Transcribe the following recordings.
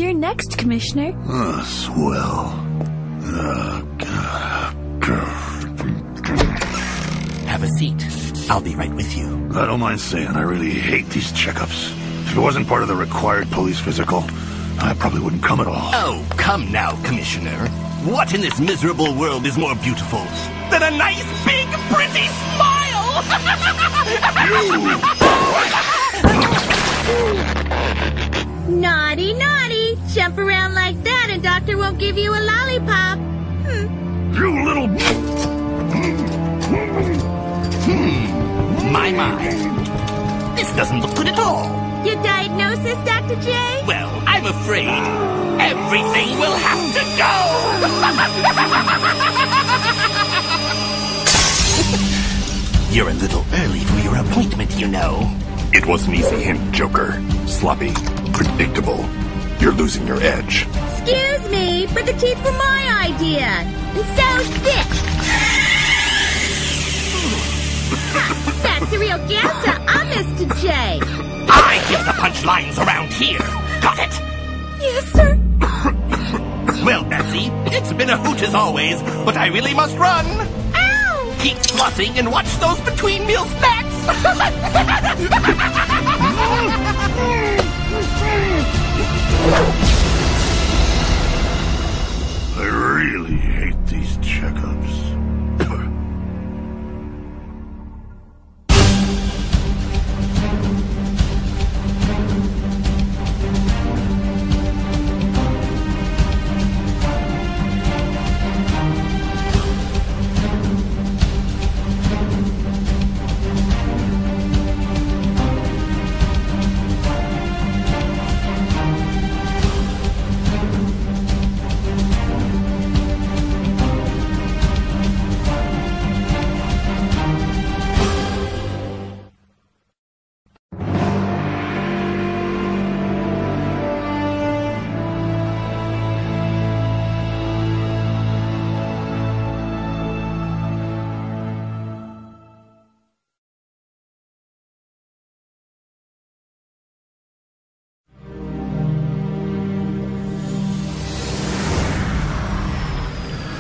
You're next, Commissioner. Swell. Have a seat. I'll be right with you. I don't mind saying I really hate these checkups. If it wasn't part of the required police physical, I probably wouldn't come at all. Oh, come now, Commissioner. What in this miserable world is more beautiful than a nice, big, pretty smile? Naughty, naughty. Jump around like that and Doctor won't give you a lollipop. You little... My. This doesn't look good at all. Your diagnosis, Dr. J? Well, I'm afraid everything will have to go. You're a little early for your appointment, you know. It was an easy hint, Joker. Sloppy. Predictable. You're losing your edge. Excuse me, but the teeth were my idea. And so's this. That's the real gasser. I'm Mr. J. I give the punchlines around here. Got it? Yes, sir. Well, Betsy, it's been a hoot as always, but I really must run. Ow! Keep flossing and watch those between meal snacks. I really hate these checkups.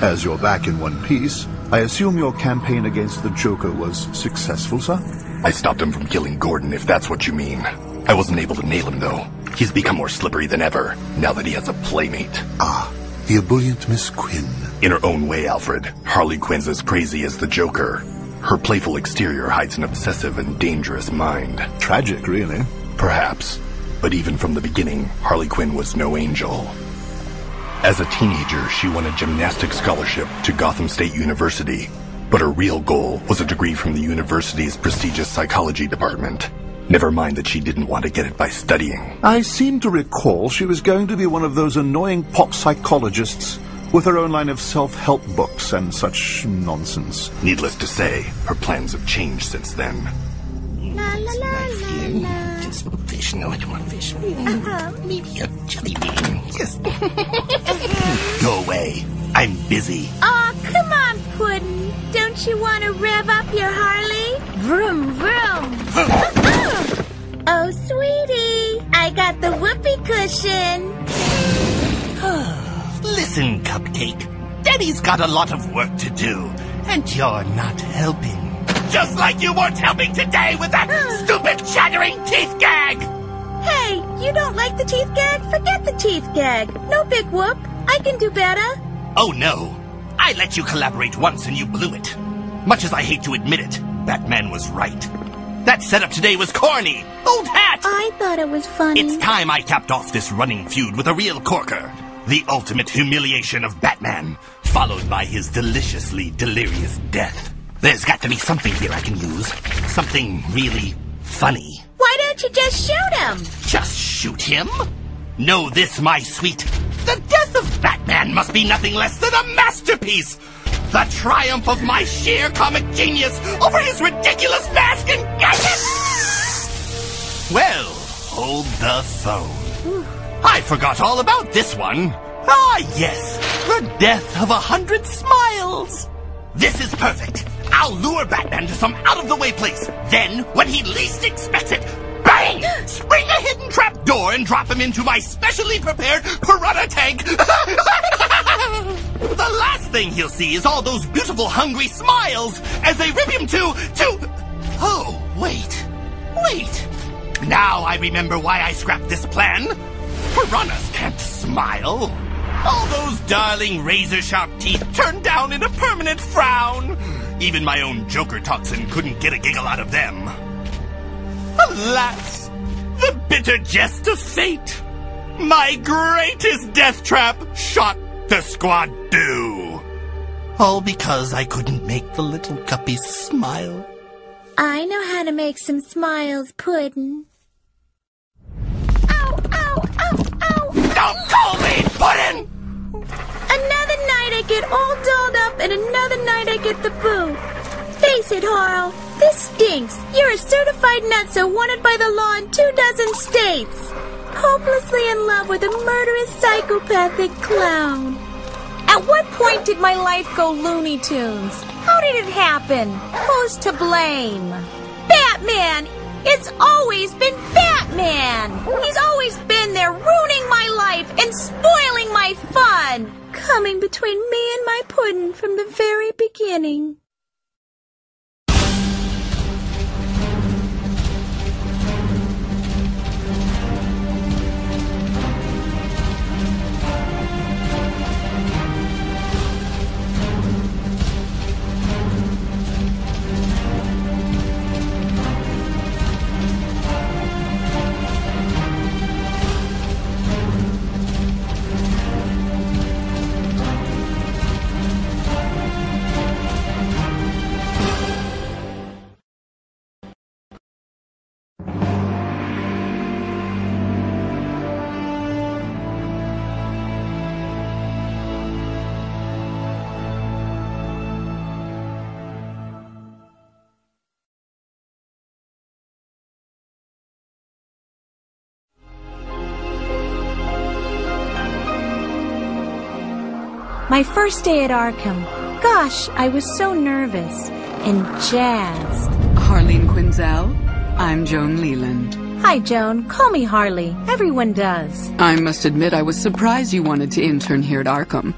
As you're back in one piece, I assume your campaign against the Joker was successful, sir? I stopped him from killing Gordon, if that's what you mean. I wasn't able to nail him, though. He's become more slippery than ever, now that he has a playmate. Ah, the ebullient Miss Quinn. In her own way, Alfred, Harley Quinn's as crazy as the Joker. Her playful exterior hides an obsessive and dangerous mind. Tragic, really. Perhaps. But even from the beginning, Harley Quinn was no angel. As a teenager, she won a gymnastics scholarship to Gotham State University. But her real goal was a degree from the university's prestigious psychology department. Never mind that she didn't want to get it by studying. I seem to recall she was going to be one of those annoying pop psychologists with her own line of self-help books and such nonsense. Needless to say, her plans have changed since then. La la la la la. Just fish. No, I don't want fish. Maybe a jelly bean. Yes. Go away. I'm busy. Aw, come on, Puddin'. Don't you want to rev up your Harley? Vroom, vroom. Oh, sweetie, I got the whoopee cushion. Listen, Cupcake. Daddy's got a lot of work to do, and you're not helping. Just like you weren't helping today with that stupid chattering teeth gag! Hey, you don't like the teeth gag? Forget the teeth gag. No big whoop. I can do better. Oh, no. I let you collaborate once and you blew it. Much as I hate to admit it, Batman was right. That setup today was corny. Old hat! I thought it was funny. It's time I capped off this running feud with a real corker. The ultimate humiliation of Batman, followed by his deliciously delirious death. There's got to be something here I can use. Something really funny. Why don't you just shoot him? Just shoot him? Know this, my sweet. The death of Batman must be nothing less than a masterpiece. The triumph of my sheer comic genius over his ridiculous mask and gadgets. Well, hold the phone. I forgot all about this one. Ah, yes. The death of 100 smiles. This is perfect. I'll lure Batman to some out-of-the-way place. Then, when he least expects it, bang! Spring! Spring a hidden trap door and drop him into my specially prepared piranha tank! The last thing he'll see is all those beautiful hungry smiles as they rip him to... Oh, wait. Now I remember why I scrapped this plan. Piranhas can't smile. All those darling razor-sharp teeth turned down in a permanent frown. Even my own Joker toxin couldn't get a giggle out of them. Alas, the bitter jest of fate. My greatest death trap shot the squad do. All because I couldn't make the little guppies smile. I know how to make some smiles, Puddin'. Ow, ow, ow, ow! Don't call me Puddin'! Another night I get all dolled up, and another night I get the boot. Face it, Harl, this stinks. You're a certified nutso wanted by the law in 24 states. Hopelessly in love with a murderous psychopathic clown. At what point did my life go Looney Tunes? How did it happen? Who's to blame? Batman! It's always been Batman! He's always been there ruining my life and spoiling my fun! Coming between me and my puddin' from the very beginning. My first day at Arkham. Gosh, I was so nervous and jazzed. Harleen Quinzel, I'm Joan Leland. Hi, Joan. Call me Harley. Everyone does. I must admit I was surprised you wanted to intern here at Arkham.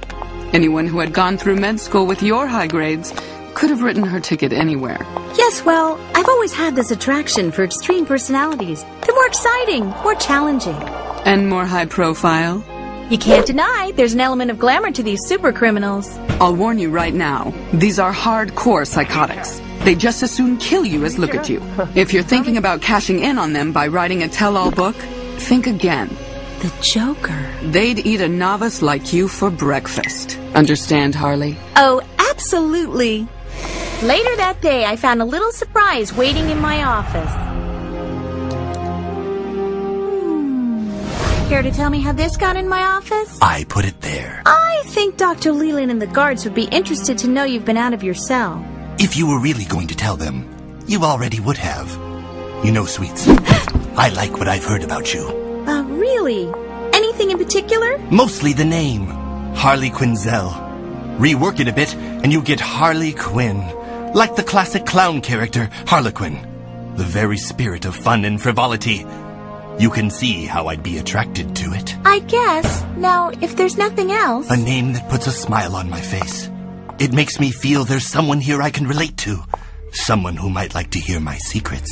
Anyone who had gone through med school with your high grades could have written her ticket anywhere. Yes, well, I've always had this attraction for extreme personalities. They're more exciting, more challenging. And more high profile? You can't deny there's an element of glamour to these super criminals. I'll warn you right now, these are hardcore psychotics. They just as soon kill you as look at you. If you're thinking about cashing in on them by writing a tell-all book, think again. The Joker. They'd eat a novice like you for breakfast. Understand, Harley? Oh, absolutely. Later that day, I found a little surprise waiting in my office. Care to tell me how this got in my office? I put it there. I think Dr. Leland and the guards would be interested to know you've been out of your cell. If you were really going to tell them, you already would have. You know, Sweets, I like what I've heard about you. Really? Anything in particular? Mostly the name, Harley Quinzel. Rework it a bit, and you get Harley Quinn. Like the classic clown character, Harlequin. The very spirit of fun and frivolity. You can see how I'd be attracted to it. I guess. Now, if there's nothing else... A name that puts a smile on my face. It makes me feel there's someone here I can relate to. Someone who might like to hear my secrets.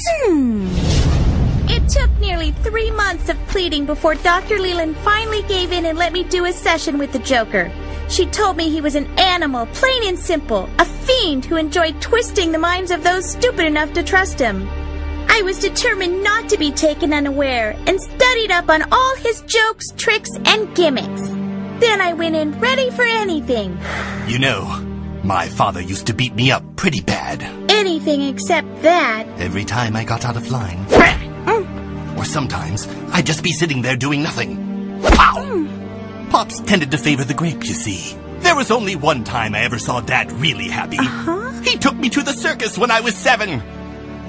It took nearly 3 months of pleading before Dr. Leland finally gave in and let me do a session with the Joker. She told me he was an animal, plain and simple. A fiend who enjoyed twisting the minds of those stupid enough to trust him. I was determined not to be taken unaware and studied up on all his jokes, tricks, and gimmicks. Then I went in ready for anything. You know, my father used to beat me up pretty bad. Anything except that. Every time I got out of line. Or sometimes I'd just be sitting there doing nothing. Pow! Pops tended to favor the grape, you see. There was only one time I ever saw Dad really happy. He took me to the circus when I was 7.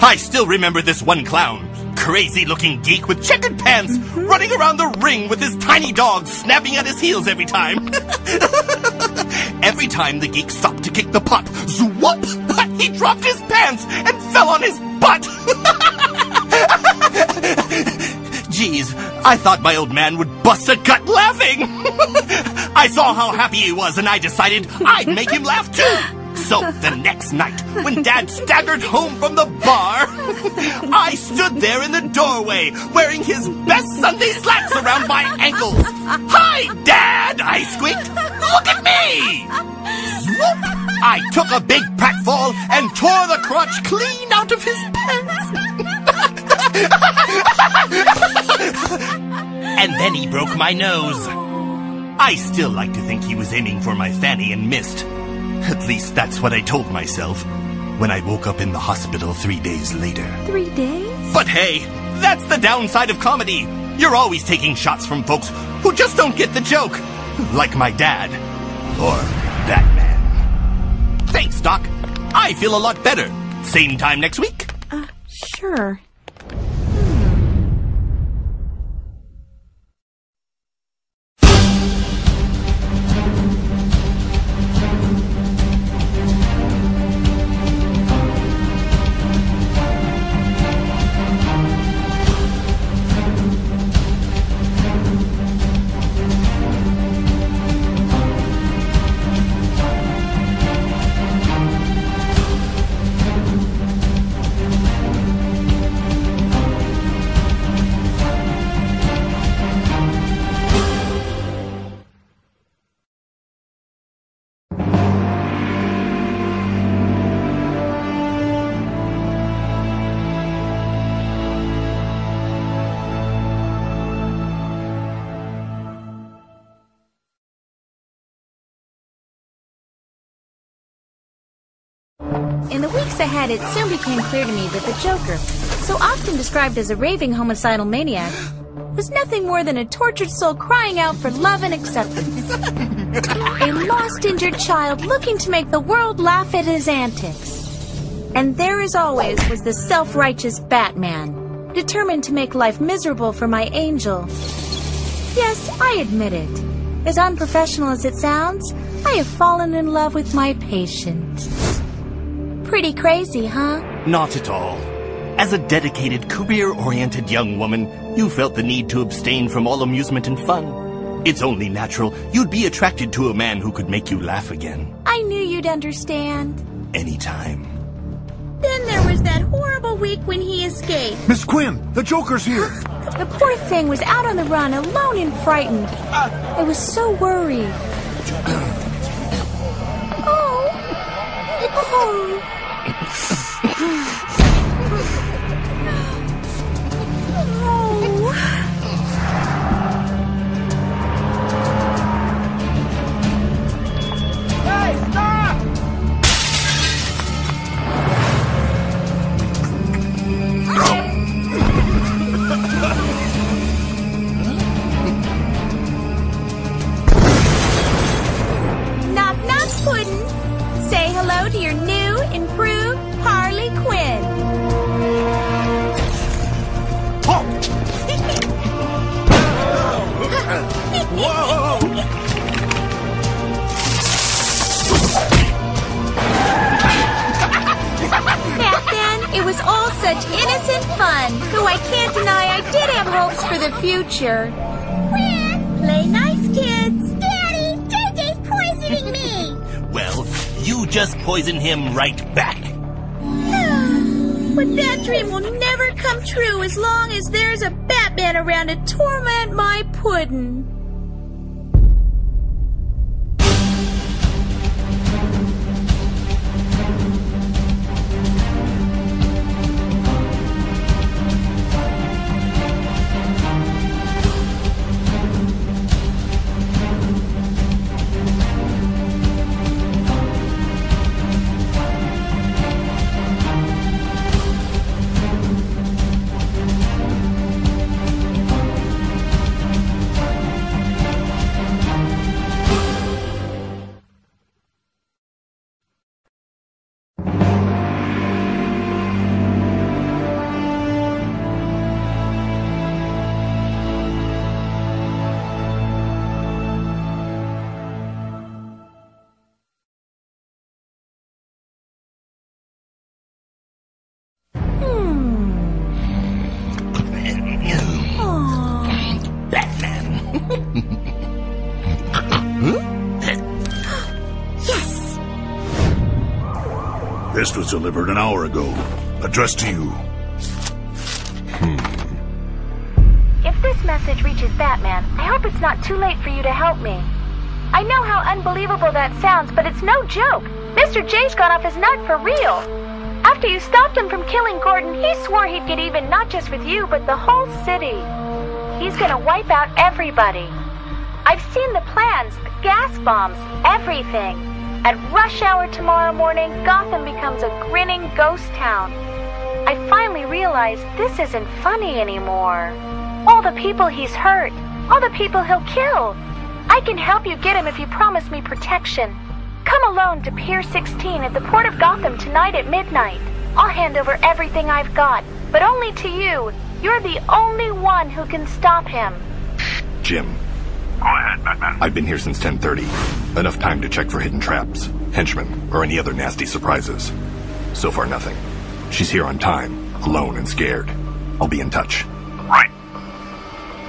I still remember this one clown. Crazy-looking geek with checkered pants, running around the ring with his tiny dog snapping at his heels every time. Every time the geek stopped to kick the pot, zwop! He dropped his pants and fell on his butt. Geez, I thought my old man would bust a gut laughing. I saw how happy he was, and I decided I'd make him laugh too. So the next night, when Dad staggered home from the bar, I stood there in the doorway, wearing his best Sunday slacks around my ankles. "Hi, Dad!" I squeaked. "Look at me!" Swoop! I took a big pratfall and tore the crotch clean out of his pants. And then he broke my nose. I still like to think he was aiming for my fanny and missed. At least that's what I told myself when I woke up in the hospital 3 days later. 3 days? But hey, that's the downside of comedy. You're always taking shots from folks who just don't get the joke. Like my dad. Or Batman. Thanks, Doc. I feel a lot better. Same time next week? Sure. In the weeks ahead, it soon became clear to me that the Joker, so often described as a raving homicidal maniac, was nothing more than a tortured soul crying out for love and acceptance. A lost, injured child looking to make the world laugh at his antics. And there, as always, was the self-righteous Batman, determined to make life miserable for my angel. Yes, I admit it. As unprofessional as it sounds, I have fallen in love with my patient. Pretty crazy, huh? Not at all. As a dedicated, career-oriented young woman, you felt the need to abstain from all amusement and fun. It's only natural you'd be attracted to a man who could make you laugh again. I knew you'd understand. Anytime. Then there was that horrible week when he escaped. Miss Quinn, the Joker's here. The poor thing was out on the run, alone and frightened. I was so worried. Oh. Hey, stop! Knock, knock, Puddin'. Say hello to your new, improved Harley Quinn. Back then, it was all such innocent fun, though I can't deny I did have hopes for the future. Play nice, kids. Daddy, JJ's poisoning me. Well, you just poison him right back. But that dream will never come true as long as there's a Batman around to torment my puddin'. List was delivered an hour ago. Addressed to you. If this message reaches Batman, I hope it's not too late for you to help me. I know how unbelievable that sounds, but it's no joke. Mr. J's gone off his nut for real. After you stopped him from killing Gordon, he swore he'd get even not just with you, but the whole city. He's gonna wipe out everybody. I've seen the plans, the gas bombs, everything. At rush hour tomorrow morning, Gotham becomes a grinning ghost town. I finally realized this isn't funny anymore. All the people he's hurt, all the people he'll kill. I can help you get him if you promise me protection. Come alone to Pier 16 at the Port of Gotham tonight at midnight. I'll hand over everything I've got, but only to you. You're the only one who can stop him. Jim. Go ahead, Batman. I've been here since 10:30. Enough time to check for hidden traps, henchmen, or any other nasty surprises. So far, nothing. She's here on time, alone and scared. I'll be in touch. Right.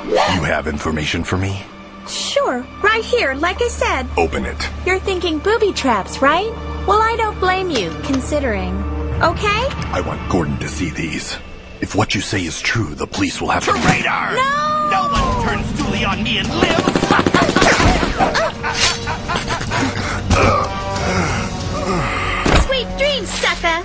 You have information for me? Sure, right here, like I said. Open it. You're thinking booby traps, right? Well, I don't blame you, considering. Okay? I want Gordon to see these. If what you say is true, the police will have to... Traitor! No! No one turns duly on me and lives! Sweet dreams, sucker!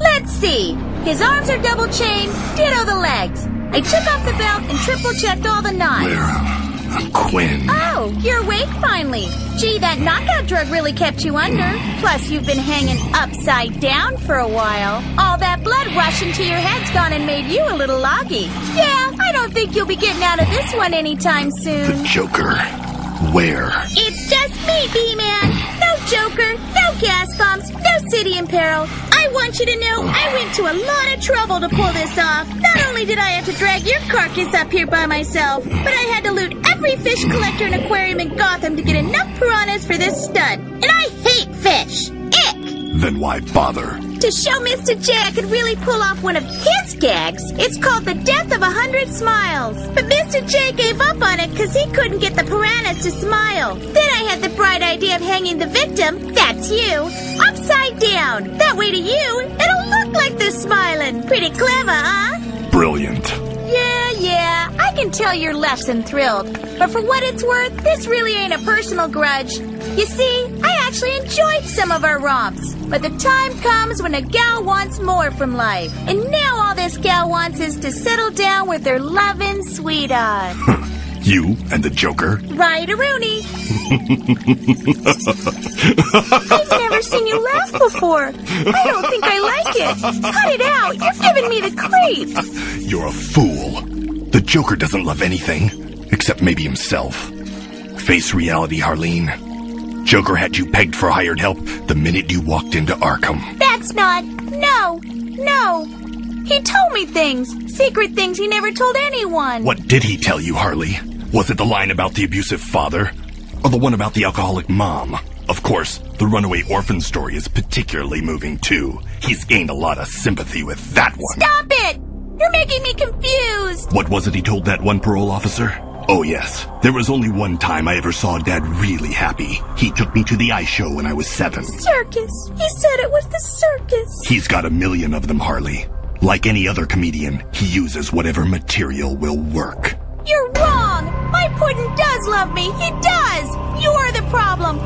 Let's see. His arms are double chained, ditto the legs. I took off the belt and triple checked all the knots. Quinn. Oh, you're awake finally. Gee, that knockout drug really kept you under. Plus, you've been hanging upside down for a while. All that blood rushing to your head's gone and made you a little loggy. Yeah, I don't think you'll be getting out of this one anytime soon. The Joker. Where? It's just me, B-Man. No Joker, no gas bombs, no city in peril. I want you to know I went to a lot of trouble to pull this off. Not only did I have to drag your carcass up here by myself, but I had to loot every fish collector and aquarium in Gotham to get enough piranhas for this stud. And I hate fish. Ick! Then why bother? To show Mr. J I could really pull off one of his gags, it's called the Death of 100 Smiles. But Mr. J gave up on it because he couldn't get the piranhas to smile. Then I had the bright idea of hanging the victim, that's you, upside down. That way to you, it'll look like they're smiling. Pretty clever, huh? Brilliant. Yeah, I can tell you're less than thrilled. But for what it's worth, this really ain't a personal grudge. You see, I actually enjoyed some of our romps. But the time comes when a gal wants more from life. And now all this gal wants is to settle down with her loving sweetheart. You and the Joker? Right-a-rooney. I've never seen you laugh before. I don't think I like it. Cut it out. You're giving me the creeps. You're a fool. The Joker doesn't love anything, except maybe himself. Face reality, Harleen. Joker had you pegged for hired help the minute you walked into Arkham. That's not... No. He told me things. Secret things he never told anyone. What did he tell you, Harley? Was it the line about the abusive father? Or the one about the alcoholic mom? Of course, the runaway orphan story is particularly moving, too. He's gained a lot of sympathy with that one. Stop it! You're making me confused. What was it he told that one parole officer? Oh, yes. There was only one time I ever saw Dad really happy. He took me to the ice show when I was 7. Circus. He said it was the circus. He's got a million of them, Harley. Like any other comedian, he uses whatever material will work. You're wrong. My puddin' does love me. He does. You're the problem.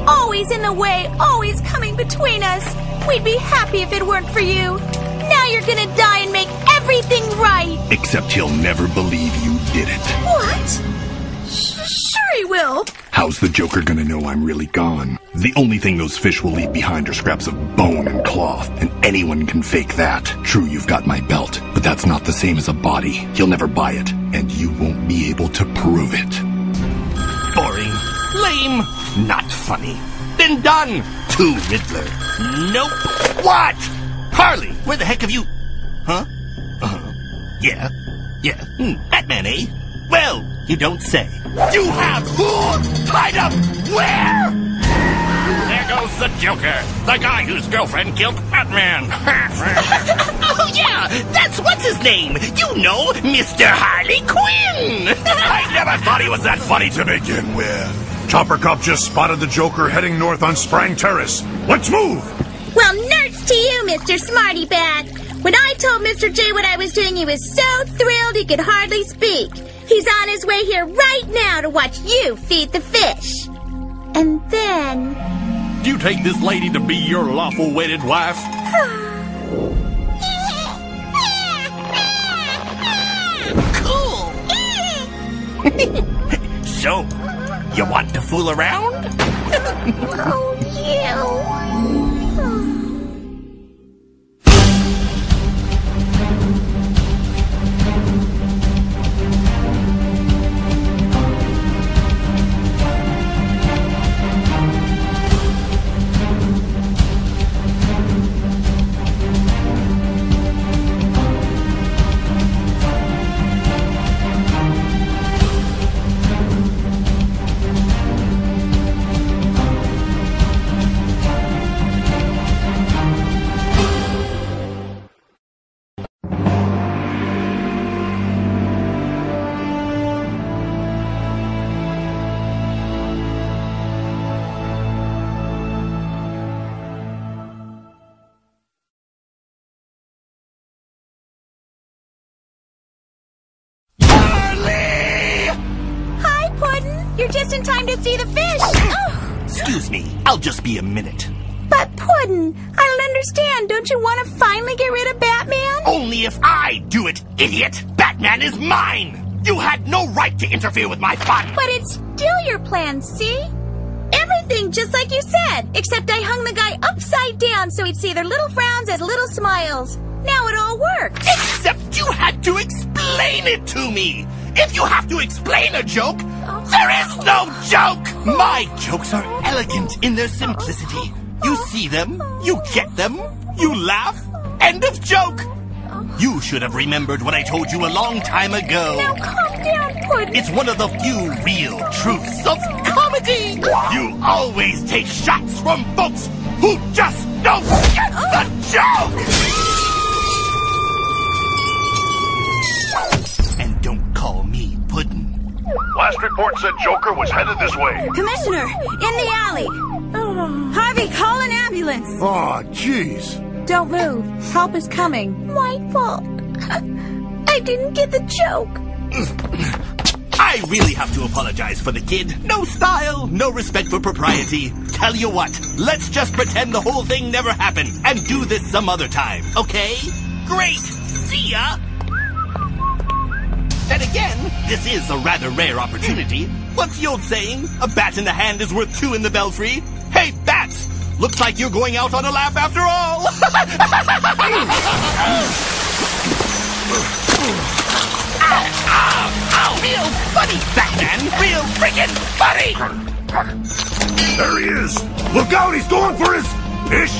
Always in the way, always coming between us. We'd be happy if it weren't for you. Now you're gonna die and make every everything right. Except he'll never believe you did it. What? Sure he will. How's the Joker gonna know I'm really gone? The only thing those fish will leave behind are scraps of bone and cloth, and anyone can fake that. True, you've got my belt, but that's not the same as a body. He'll never buy it, and you won't be able to prove it. Boring. Lame. Not funny. Been done. To Riddler. Nope. What? Harley, where the heck have you... Huh? Yeah. Batman, eh? Well, you don't say. You have who? Tied up where? There goes the Joker, the guy whose girlfriend killed Batman. Oh, yeah! That's what's his name! You know, Mr. Harley Quinn! I never thought he was that funny to begin with. Chopper Cop just spotted the Joker heading north on Sprang Terrace. Let's move! Well, nerds to you, Mr. Smarty Bat. When I told Mr. J what I was doing, he was so thrilled he could hardly speak. He's on his way here right now to watch you feed the fish. And then... Do you take this lady to be your lawful wedded wife? Cool! So, you want to fool around? Oh, you... You're just in time to see the fish. Oh. Excuse me, I'll just be a minute. But Puddin', I don't understand. Don't you want to finally get rid of Batman? Only if I do it, idiot! Batman is mine! You had no right to interfere with my fun! But it's still your plan, see? Everything just like you said, except I hung the guy upside down so he'd see their little frowns as little smiles. Now it all works. Except you had to explain it to me! If you have to explain a joke, there is no joke! My jokes are elegant in their simplicity. You see them, you get them, you laugh, end of joke! You should have remembered what I told you a long time ago. Now calm down, Puddin'. It's one of the few real truths of comedy. You always take shots from folks who just don't get the joke! And don't call me Puddin'. Last report said Joker was headed this way. Commissioner, in the alley. Harvey, call an ambulance. Oh, jeez. Don't move. Help is coming. My fault. I didn't get the joke. I really have to apologize for the kid. No style, no respect for propriety. Tell you what, let's just pretend the whole thing never happened and do this some other time, okay? Great! See ya! Then again, this is a rather rare opportunity. What's the old saying? A bat in the hand is worth two in the belfry. Hey, bats! Looks like you're going out on a laugh after all! Ow, ow, ow! Real funny, Batman! Real friggin' funny! There he is! Look out, he's going for his fish!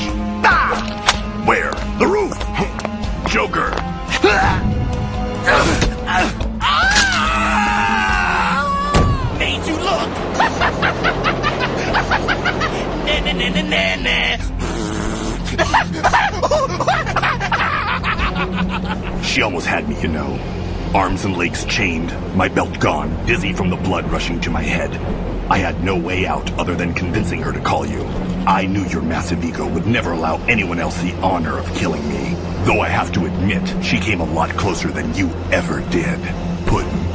Ah! Where? The roof! Joker! Made you look! She almost had me, you know. Arms and legs chained, my belt gone, dizzy from the blood rushing to my head. I had no way out other than convincing her to call you. I knew your massive ego would never allow anyone else the honor of killing me. Though I have to admit, she came a lot closer than you ever did. Puddin'.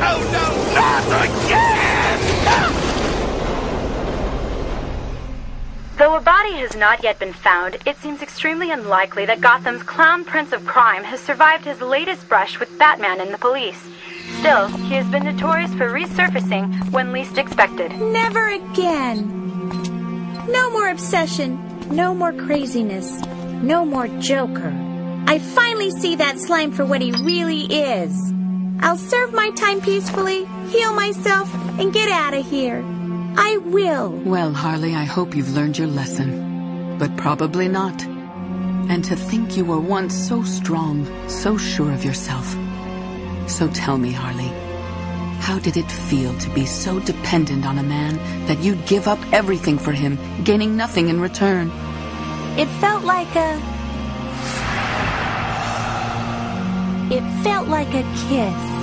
Oh no, not again! has not yet been found, it seems extremely unlikely that Gotham's clown prince of crime has survived his latest brush with Batman and the police. Still, he has been notorious for resurfacing when least expected. Never again. No more obsession. No more craziness. No more Joker. I finally see that slime for what he really is. I'll serve my time peacefully, heal myself, and get out of here. I will. Well, Harley, I hope you've learned your lesson. But probably not. And to think you were once so strong, so sure of yourself. So tell me, Harley, how did it feel to be so dependent on a man that you'd give up everything for him, gaining nothing in return? It felt like a kiss.